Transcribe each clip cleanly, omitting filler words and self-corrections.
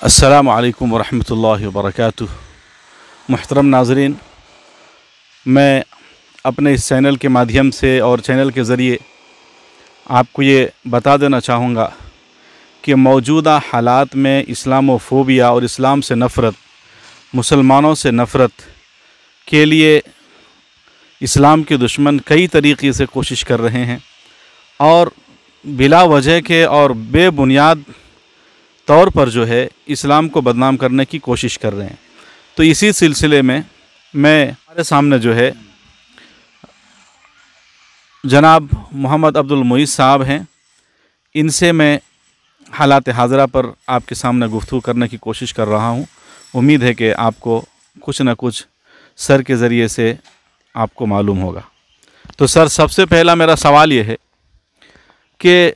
अस्सलामु अलैकुम वरहमतुल्लाहि वबरकातुह। मुहतरम नाज़रीन, मैं अपने इस चैनल के माध्यम से और चैनल के ज़रिए आपको ये बता देना चाहूँगा कि मौजूदा हालात में इस्लामोफोबिया और इस्लाम से नफ़रत, मुसलमानों से नफ़रत के लिए इस्लाम के दुश्मन कई तरीक़े से कोशिश कर रहे हैं और बिला वजह के और बेबुनियाद तौर पर जो है इस्लाम को बदनाम करने की कोशिश कर रहे हैं। तो इसी सिलसिले में मैं हमारे सामने जो है जनाब मोहम्मद अब्दुल मुईज़ साहब हैं, इनसे मैं हालात हाज़िरा पर आपके सामने गुफ्तगू करने की कोशिश कर रहा हूं। उम्मीद है कि आपको कुछ न कुछ सर के ज़रिए से आपको मालूम होगा। तो सर, सबसे पहला मेरा सवाल ये है कि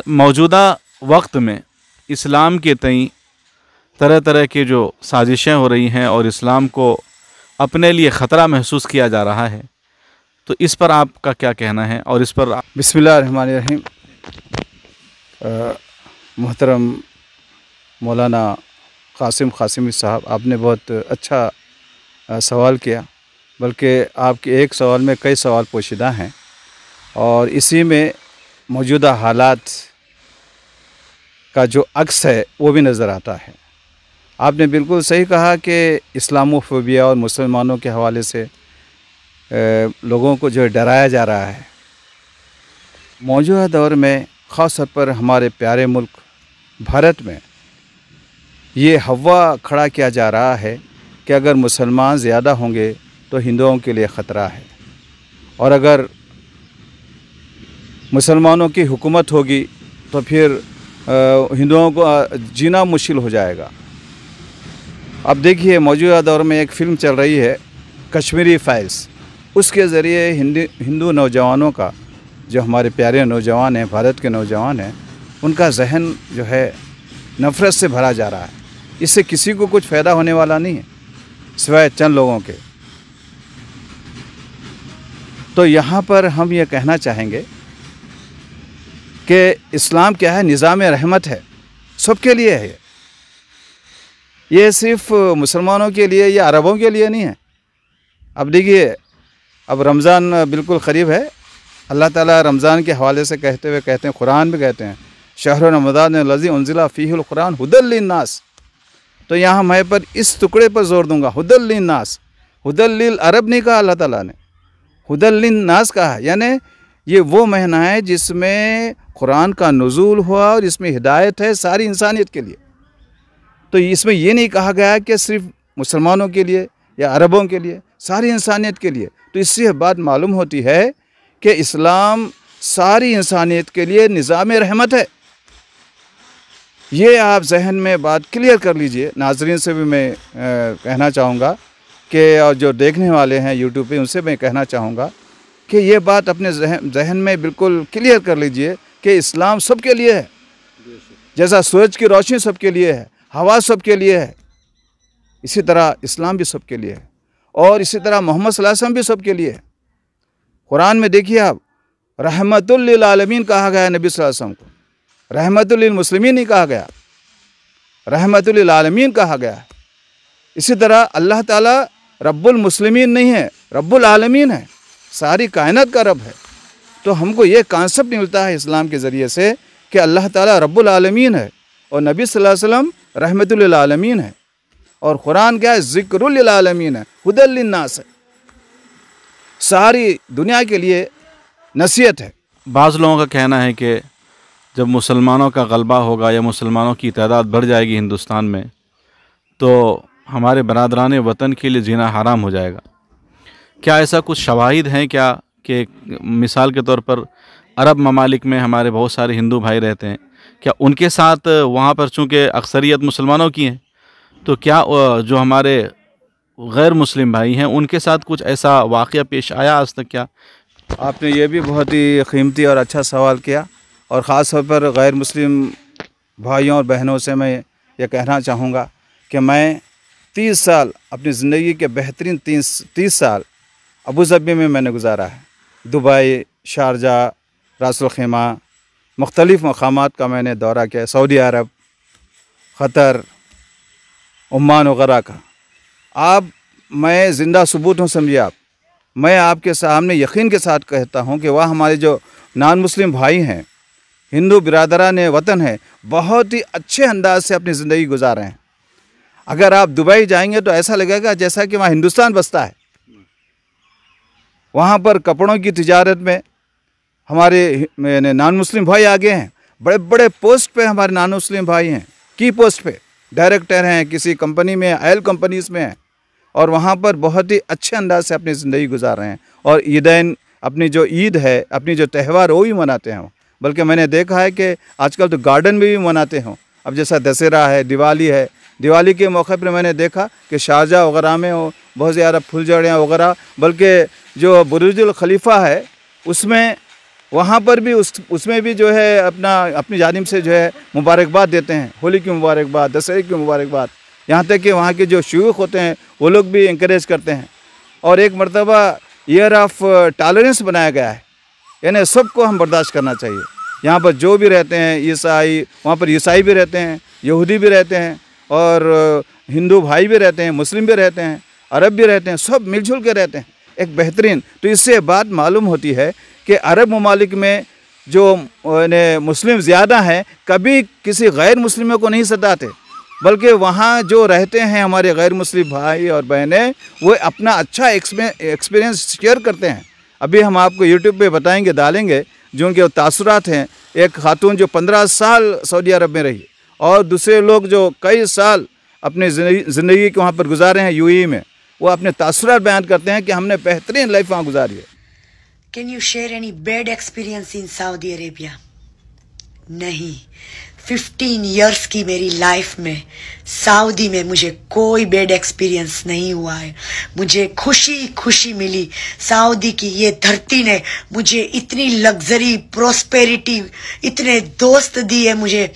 मौजूदा वक्त में इस्लाम के तई तरह तरह के जो साजिशें हो रही हैं और इस्लाम को अपने लिए ख़तरा महसूस किया जा रहा है, तो इस पर आपका क्या कहना है? और इस पर बिस्मिल्लाहिर्रहमानिर्रहीम। मोहतरम मौलाना कासिम कासिमी साहब, आपने बहुत अच्छा सवाल किया। बल्कि आपके एक सवाल में कई सवाल पोशीदा हैं और इसी में मौजूदा हालात का जो अक्स है वो भी नज़र आता है। आपने बिल्कुल सही कहा कि इस्लामोफोबिया और मुसलमानों के हवाले से लोगों को जो डराया जा रहा है। मौजूदा दौर में ख़ास तौर पर हमारे प्यारे मुल्क भारत में ये हवा खड़ा किया जा रहा है कि अगर मुसलमान ज़्यादा होंगे तो हिंदुओं के लिए ख़तरा है, और अगर मुसलमानों की हुकूमत होगी तो फिर हिंदुओं को जीना मुश्किल हो जाएगा। अब देखिए, मौजूदा दौर में एक फ़िल्म चल रही है कश्मीरी फाइल्स। उसके ज़रिए हिंदू नौजवानों का, जो हमारे प्यारे नौजवान हैं, भारत के नौजवान हैं, उनका जहन जो है नफ़रत से भरा जा रहा है। इससे किसी को कुछ फ़ायदा होने वाला नहीं है सिवाय चंद लोगों के। तो यहाँ पर हम ये कहना चाहेंगे कि इस्लाम क्या है? निज़ाम रहमत है, सबके लिए है। ये सिर्फ़ मुसलमानों के लिए या अरबों के लिए नहीं है। अब देखिए, अब रमज़ान बिल्कुल क़रीब है। अल्लाह ताला रमज़ान के हवाले से कहते हुए कहते हैं, कुरान में कहते हैं, शहर रमज़ान लज़ी उन्ज़िला फ़ीहिल कुरान हुदल लिन्नास। तो यहाँ मैं पर इस टुकड़े पर ज़ोर दूँगा, हुदल लिन्नास। हुदल लिल अरब नहीं कहा अल्लाह ताला ने, हुदल लिन्नास कहा। यानी ये वो महीना है जिसमें कुरान का नुज़ूल हुआ और इसमें हिदायत है सारी इंसानियत के लिए। तो इसमें ये नहीं कहा गया कि सिर्फ मुसलमानों के लिए या अरबों के लिए, सारी इंसानियत के लिए। तो इससे बात मालूम होती है कि इस्लाम सारी इंसानियत के लिए निज़ाम रहमत है। ये आप जहन में बात क्लियर कर लीजिए। नाज़रीन से भी मैं कहना चाहूँगा कि, और जो देखने वाले हैं यूट्यूब पे, उनसे मैं कहना चाहूँगा कि ये बात अपने जहन में बिल्कुल क्लियर कर लीजिए कि इस्लाम सबके लिए है। जैसा सूरज की रोशनी सबके लिए है, हवा सबके लिए है, इसी तरह इस्लाम भी सबके लिए है। और इसी तरह मोहम्मद सल्लल्लाहु अलैहि वसल्लम भी सबके लिए है। कुरान में देखिए आप, रहमतुल लिल आलमीन कहा गया है नबी सल्लल्लाहु अलैहि वसल्लम को। रहमतुल लिल मुस्लिमीन नहीं कहा गया, रहमतुल लिल आलमीन कहा गया है। इसी तरह अल्लाह ताला रब्बुल मुस्लिमीन नहीं है, रब्बुल आलमीन है, सारी कायनात का रब है। तो हमको ये कॉन्सेप्ट मिलता है इस्लाम के ज़रिए से कि अल्लाह ताला रब्बुल आलमीन है और नबी सल्लल्लाहु अलैहि वसल्लम रहमतुल लिल आलमीन है, और कुरान क्या है? ज़िक्रुल लिल आलमीन है, हुदल लिन्नास है, सारी दुनिया के लिए नसीहत है। बाज़ लोगों का कहना है कि जब मुसलमानों का गलबा होगा या मुसलमानों की तादाद बढ़ जाएगी हिंदुस्तान में, तो हमारे बरादरान वतन के लिए जीना हराम हो जाएगा। क्या ऐसा कुछ शवाहिद हैं क्या कि मिसाल के तौर पर अरब ममालिक में हमारे बहुत सारे हिंदू भाई रहते हैं, क्या उनके साथ वहाँ पर चूँकि अक्सरियत मुसलमानों की है, तो क्या जो हमारे गैर मुस्लिम भाई हैं उनके साथ कुछ ऐसा वाक़या पेश आया आज तक? क्या आपने ये भी बहुत ही कीमती और अच्छा सवाल किया। और ख़ास तौर पर गैर मुस्लिम भाइयों और बहनों से मैं ये कहना चाहूँगा कि मैं 30 साल अपनी ज़िंदगी के बेहतरीन 30 साल अबू धाबी में मैंने गुजारा है। दुबई, शारजा, रास अल खैमा, मुख्तलिफ़ मकामात का मैंने दौरा किया। सऊदी अरब, क़तर, ओमान वगैरह का। आप, मैं ज़िंदा सबूत हूँ, समझिए आप। मैं आपके सामने यकीन के साथ कहता हूँ कि वह हमारे जो नॉन मुस्लिम भाई हैं, हिंदू बिरादरान वतन है, बहुत ही अच्छे अंदाज से अपनी ज़िंदगी गुजार रहे हैं। अगर आप दुबई जाएंगे तो ऐसा लगेगा जैसा कि वहाँ हिंदुस्तान बसता है। वहाँ पर कपड़ों की तिजारत में हमारे नॉन मुस्लिम भाई आगे हैं। बड़े बड़े पोस्ट पे हमारे नॉन मुस्लिम भाई हैं, की पोस्ट पे डायरेक्टर हैं, किसी कंपनी में, ऑयल कंपनीज़ में हैं, और वहाँ पर बहुत ही अच्छे अंदाज से अपनी ज़िंदगी गुजार रहे हैं। और ईदैन, अपनी जो ईद है, अपनी जो त्यौहार वो भी मनाते हैं। बल्कि मैंने देखा है कि आजकल तो गार्डन में भी मनाते हों। अब जैसा दशहरा है, दिवाली है, दिवाली के मौके पर मैंने देखा कि शारजाह वगैरह में बहुत ज़्यादा फुलझड़ियाँ वगैरह, बल्कि जो बुरुजुल खलीफा है उसमें, वहाँ पर भी उसमें भी जो है अपनी जानिब से जो है मुबारकबाद देते हैं। होली की मुबारकबाद, दशहरे की मुबारकबाद, यहाँ तक कि वहाँ के जो शयूख होते हैं वो लोग भी इंकरेज करते हैं। और एक मरतबा ईयर ऑफ टॉलरेंस बनाया गया है, यानी सबको हम बर्दाश्त करना चाहिए। यहाँ पर जो भी रहते हैं ईसाई, वहाँ पर ईसाई भी रहते हैं, यहूदी भी रहते हैं, और हिंदू भाई भी रहते हैं, मुस्लिम भी रहते हैं, अरब भी रहते हैं, सब मिलजुल के रहते हैं, एक बेहतरीन। तो इससे बात मालूम होती है कि अरब ममालिक में जो मुस्लिम ज़्यादा हैं, कभी किसी गैर मुस्लिमों को नहीं सताते, बल्कि वहाँ जो रहते हैं हमारे गैर मुस्लिम भाई और बहनें, वो अपना अच्छा एक्सपीरियंस शेयर करते हैं। अभी हम आपको यूट्यूब पे बताएंगे, डालेंगे, जो उनके तासुरात हैं। एक खातून जो 15 साल सऊदी अरब में रही, और दूसरे लोग जो कई साल अपने ज़िंदगी के वहाँ पर गुजारे हैं यूएई में, वो अपने तासुरात बयान करते हैं कि हमने बेहतरीन लाइफ वहाँ गुजारी है। Can you share any bad experience in Saudi Arabia? नहीं, 15 इयर्स की मेरी लाइफ में सऊदी में मुझे कोई बैड एक्सपीरियंस नहीं हुआ है। मुझे खुशी खुशी मिली। सऊदी की ये धरती ने मुझे इतनी लग्जरी, प्रोस्पेरिटी, इतने दोस्त दिए मुझे,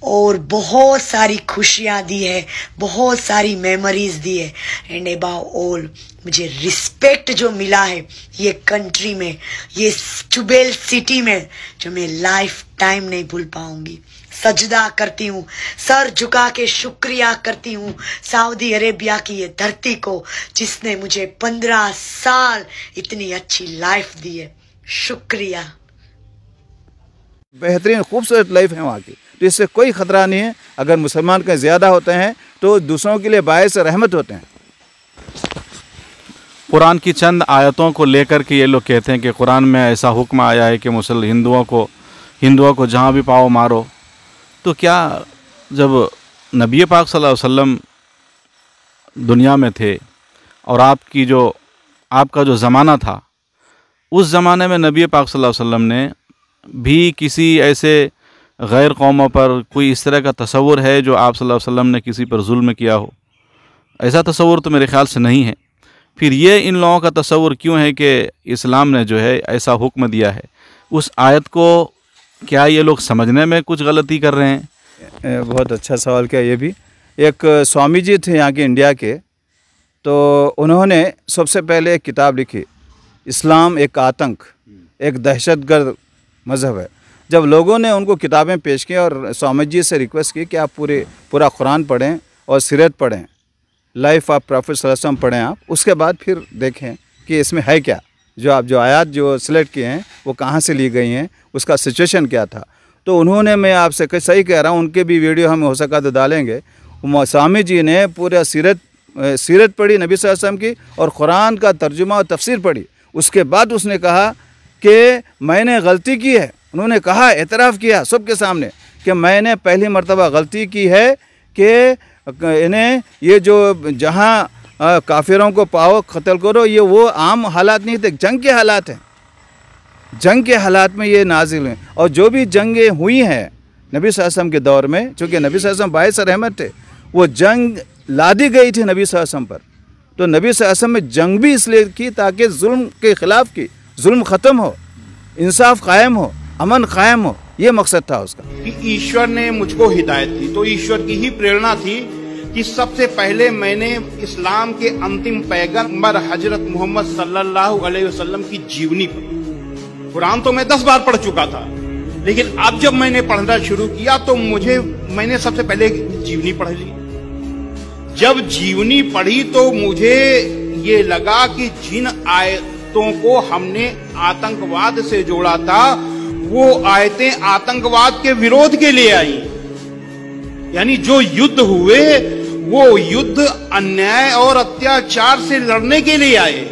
और बहुत सारी खुशियाँ दी है, बहुत सारी मेमोरीज दी है। एंड अबाउट ऑल मुझे रिस्पेक्ट जो मिला है ये कंट्री में, ये जुबैल सिटी में, जो मैं लाइफ टाइम नहीं भूल पाऊंगी। सजदा करती हूँ, सर झुका के शुक्रिया करती हूँ सऊदी अरेबिया की ये धरती को, जिसने मुझे 15 साल इतनी अच्छी लाइफ दी है। शुक्रिया। बेहतरीन खूबसूरत लाइफ है वहाँ की, तो इससे कोई ख़तरा नहीं है। अगर मुसलमान कहीं ज़्यादा होते हैं तो दूसरों के लिए बायस रहमत होते हैं। कुरान की चंद आयतों को लेकर के ये लोग कहते हैं कि कुरान में ऐसा हुक्म आया है कि हिंदुओं को जहाँ भी पाओ मारो। तो क्या जब नबी पाक सल्लल्लाहु अलैहि वसल्लम दुनिया में थे और आपका जो ज़माना था, उस ज़माने में नबी पाक सल्लल्लाहु अलैहि वसल्लम ने भी किसी ऐसे गैर कौमों पर कोई इस तरह का तसव्वुर है जो आप सल्लल्लाहु अलैहि वसल्लम ने किसी पर जुल्म किया हो? ऐसा तसव्वुर तो मेरे ख्याल से नहीं है। फिर ये इन लोगों का तसव्वुर क्यों है कि इस्लाम ने जो है ऐसा हुक्म दिया है? उस आयत को क्या ये लोग समझने में कुछ गलती कर रहे हैं? बहुत अच्छा सवाल किया। ये भी एक स्वामी जी थे यहाँ के इंडिया के, तो उन्होंने सबसे पहले एक किताब लिखी, इस्लाम एक आतंक, एक दहशतगर्द मज़हब है। जब लोगों ने उनको किताबें पेश की और स्वामी जी से रिक्वेस्ट की कि आप पूरा कुरान पढ़ें और सीरत पढ़ें, लाइफ ऑफ प्रॉफेट सल्लल्लाहु अलैहि वसल्लम पढ़ें आप, उसके बाद फिर देखें कि इसमें है क्या, जो आयत जो सिलेक्ट किए हैं वो कहाँ से ली गई हैं, उसका सिचुएशन क्या था। तो उन्होंने, मैं आपसे सही कह रहा हूँ, उनके भी वीडियो हम हो सका तो डालेंगे। स्वामी जी ने पूरा सीरत पढ़ी नबी सल्लल्लाहु अलैहि वसल्लम की, और कुरान का तर्जुमा और तफसीर पढ़ी। उसके बाद उसने कहा कि मैंने गलती की है। उन्होंने कहा, एतराफ़ किया सबके सामने कि मैंने पहली मर्तबा गलती की है कि इन्हें ये जो जहाँ काफिरों को पाओ कत्ल करो, ये वो आम हालात नहीं थे, जंग के हालात हैं। जंग के हालात में ये नाजिल हैं। और जो भी जंगें हुई हैं नबी सल्लल्लाहु अलैहि वसल्लम के दौर में, चूँकि नबी सल्लल्लाहु अलैहि वसल्लम बाइस रहमत थे, वो जंग लादी गई थी नबी सल्लल्लाहु अलैहि वसल्लम पर। तो नबी सल्लल्लाहु अलैहि वसल्लम में जंग भी इसलिए की ताकि जुल्म के ख़िलाफ़ की, जुल्म ख़त्म हो, इंसाफ कायम हो, अमन कायम हो, ये मकसद था उसका। ईश्वर ने मुझको हिदायत दी, तो ईश्वर की ही प्रेरणा थी कि सबसे पहले मैंने इस्लाम के अंतिम पैगंबर हजरत मोहम्मद सल्लल्लाहु अलैहि वसल्लम की जीवनी पढ़ी। कुरान तो मैं 10 बार पढ़ चुका था, लेकिन अब जब मैंने पढ़ना शुरू किया तो मैंने सबसे पहले जीवनी पढ़ ली। जब जीवनी पढ़ी तो मुझे ये लगा कि जिन आयतों को हमने आतंकवाद से जोड़ा था वो आयतें आतंकवाद के विरोध के लिए आई। यानी जो युद्ध हुए वो युद्ध अन्याय और अत्याचार से लड़ने के लिए आए,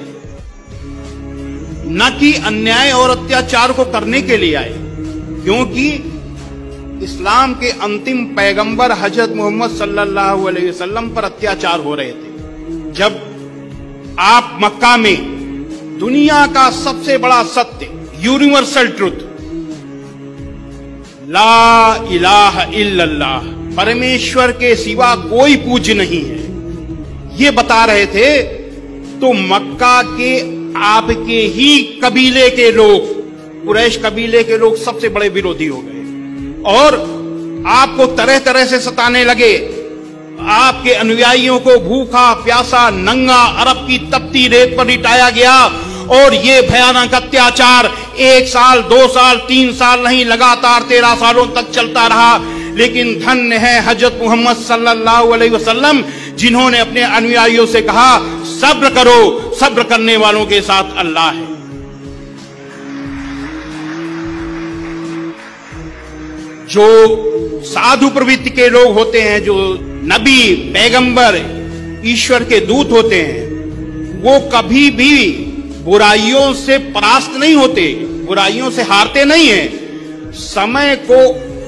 न कि अन्याय और अत्याचार को करने के लिए आए। क्योंकि इस्लाम के अंतिम पैगंबर हजरत मोहम्मद सल्लल्लाहु अलैहि वसल्लम पर अत्याचार हो रहे थे। जब आप मक्का में दुनिया का सबसे बड़ा सत्य, यूनिवर्सल ट्रुथ, ला इलाहा इल्लल्लाह, परमेश्वर के सिवा कोई पूज्य नहीं है, ये बता रहे थे, तो मक्का के आपके ही कबीले के लोग, कुरैश कबीले के लोग सबसे बड़े विरोधी हो गए और आपको तरह तरह से सताने लगे। आपके अनुयायियों को भूखा प्यासा नंगा अरब की तपती रेत पर लिटाया गया और ये भयानक अत्याचार 1 साल 2 साल 3 साल नहीं, लगातार 13 सालों तक चलता रहा। लेकिन धन्य है हजरत मोहम्मद सल्लल्लाहु अलैहि वसल्लम, जिन्होंने अपने अनुयायियों से कहा सब्र करो, सब्र करने वालों के साथ अल्लाह है। जो साधु प्रवृत्ति के लोग होते हैं, जो नबी पैगंबर ईश्वर के दूत होते हैं, वो कभी भी बुराइयों से परास्त नहीं होते, बुराइयों से हारते नहीं हैं। समय को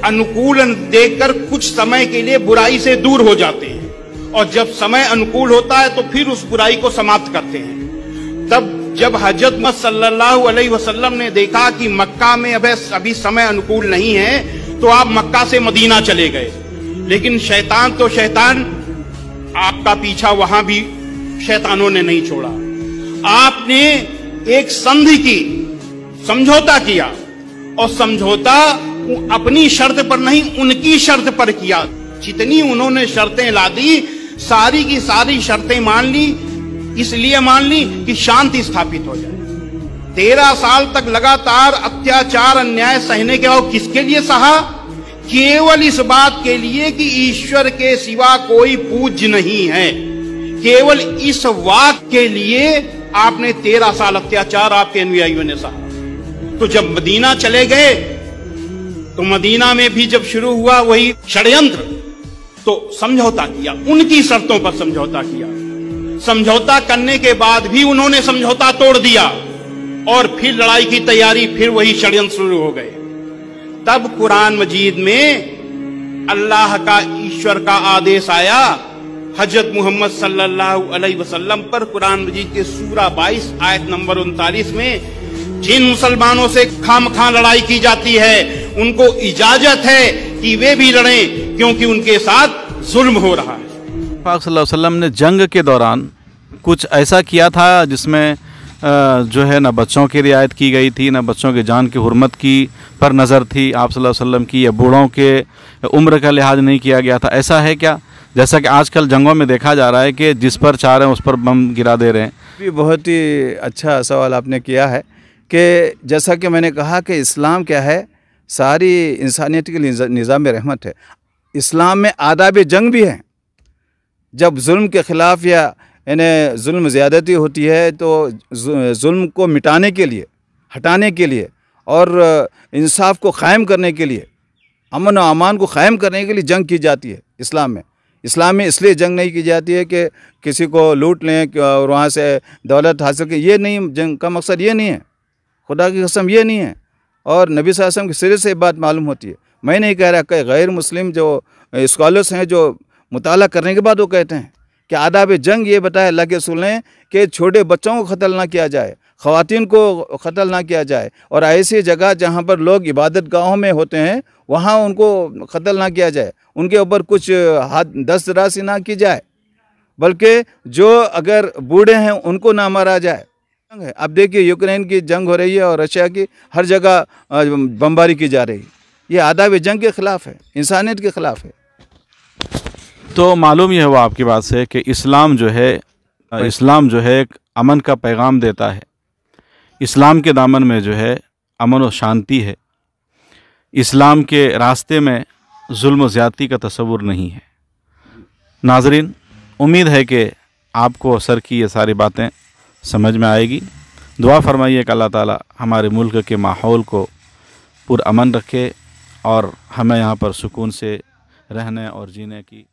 अनुकूलन देकर कुछ समय के लिए बुराई से दूर हो जाते हैं और जब समय अनुकूल होता है तो फिर उस बुराई को समाप्त करते हैं। तब जब हजरत मोहम्मद सल्लल्लाहु अलैहि वसल्लम ने देखा कि मक्का में अभी समय अनुकूल नहीं है तो आप मक्का से मदीना चले गए। लेकिन शैतान तो शैतान, आपका पीछा वहां भी शैतानों ने नहीं छोड़ा। आपने एक संधि की, समझौता किया और समझौता अपनी शर्त पर नहीं उनकी शर्त पर किया। जितनी उन्होंने शर्तें ला दी सारी की सारी शर्तें मान ली, इसलिए मान ली कि शांति स्थापित हो जाए। 13 साल तक लगातार अत्याचार अन्याय सहने के बाद किसके लिए सहा? केवल इस बात के लिए कि ईश्वर के सिवा कोई पूज्य नहीं है। केवल इस वाक के लिए आपने 13 साल अत्याचार आपके अनुयायियों ने सहा। तो जब मदीना चले गए तो मदीना में भी जब शुरू हुआ वही षड्यंत्र, तो समझौता किया, उनकी शर्तों पर समझौता किया। समझौता करने के बाद भी उन्होंने समझौता तोड़ दिया और फिर लड़ाई की तैयारी, फिर वही षड्यंत्र शुरू हो गए। तब कुरान मजीद में अल्लाह का, ईश्वर का आदेश आया हजरत मोहम्मद सल्लल्लाहु अलैहि वसल्लम पर। कुरान मजीद के सूरा 22 आयत नंबर 39 में जिन मुसलमानों से खामखा लड़ाई की जाती है उनको इजाजत है कि वे भी लड़ें, क्योंकि उनके साथ जुल्म हो रहा है। पाक सल्लल्लाहु अलैहि वसल्लम ने जंग के दौरान कुछ ऐसा किया था जिसमें जो है ना बच्चों की रियायत की गई थी, ना बच्चों के जान की हुर्मत की पर नज़र थी आप सल्लल्लाहु अलैहि वसल्लम की, या बूढ़ों के उम्र का लिहाज नहीं किया गया था? ऐसा है क्या? जैसा कि आजकल जंगों में देखा जा रहा है कि जिस पर चाह रहे हैं उस पर बम गिरा दे रहे हैं। भी बहुत ही अच्छा सवाल आपने किया है कि जैसा कि मैंने कहा कि इस्लाम क्या है, सारी इंसानियत के लिए निज़ाम रहमत है। इस्लाम में आदाब जंग भी है। जब जुल्म के ख़िलाफ़ या यानी जुल्म ज़्यादती होती है तो जुल्म को मिटाने के लिए, हटाने के लिए और इंसाफ को क़ायम करने के लिए, अमन और अमान को क़ायम करने के लिए जंग की जाती है इस्लाम में। इस्लाम में इसलिए जंग नहीं की जाती है कि किसी को लूट लें और वहाँ से दौलत हासिल करें, ये नहीं, जंग का मकसद ये नहीं है, खुदा की कसम ये नहीं है। और नबी सल्लल्लाहु अलैहि वसल्लम के सिरे से बात मालूम होती है। मैं नहीं कह रहा कि गैर मुस्लिम जो स्कॉलर्स हैं जो मुताला करने के बाद वो कहते हैं कि आदाब जंग ये बताया अल्लाह के रसूल ने कि छोटे बच्चों को कत्ल ना किया जाए, ख़वातीन को कत्ल ना किया जाए, और ऐसी जगह जहाँ पर लोग इबादत गाहों में होते हैं वहाँ उनको कत्ल ना किया जाए, उनके ऊपर कुछ दस्त दराज़ी ना की जाए, बल्कि जो अगर बूढ़े हैं उनको ना मारा जाए। अब देखिए यूक्रेन की जंग हो रही है और रशिया की हर जगह बमबारी की जा रही है। ये आदाब जंग के ख़िलाफ़ है, इंसानियत के ख़िलाफ़ है। तो मालूम ये हुआ आपकी बात से कि इस्लाम जो है एक अमन का पैगाम देता है। इस्लाम के दामन में जो है अमन और शांति है। इस्लाम के रास्ते में जुल्म ज़्यादती का तसव्वुर नहीं है। नाज़रीन, उम्मीद है कि आपको सर की ये सारी बातें समझ में आएगी। दुआ फरमाइए कि अल्लाह ताला हमारे मुल्क के माहौल को पुरअमन रखे और हमें यहाँ पर सुकून से रहने और जीने की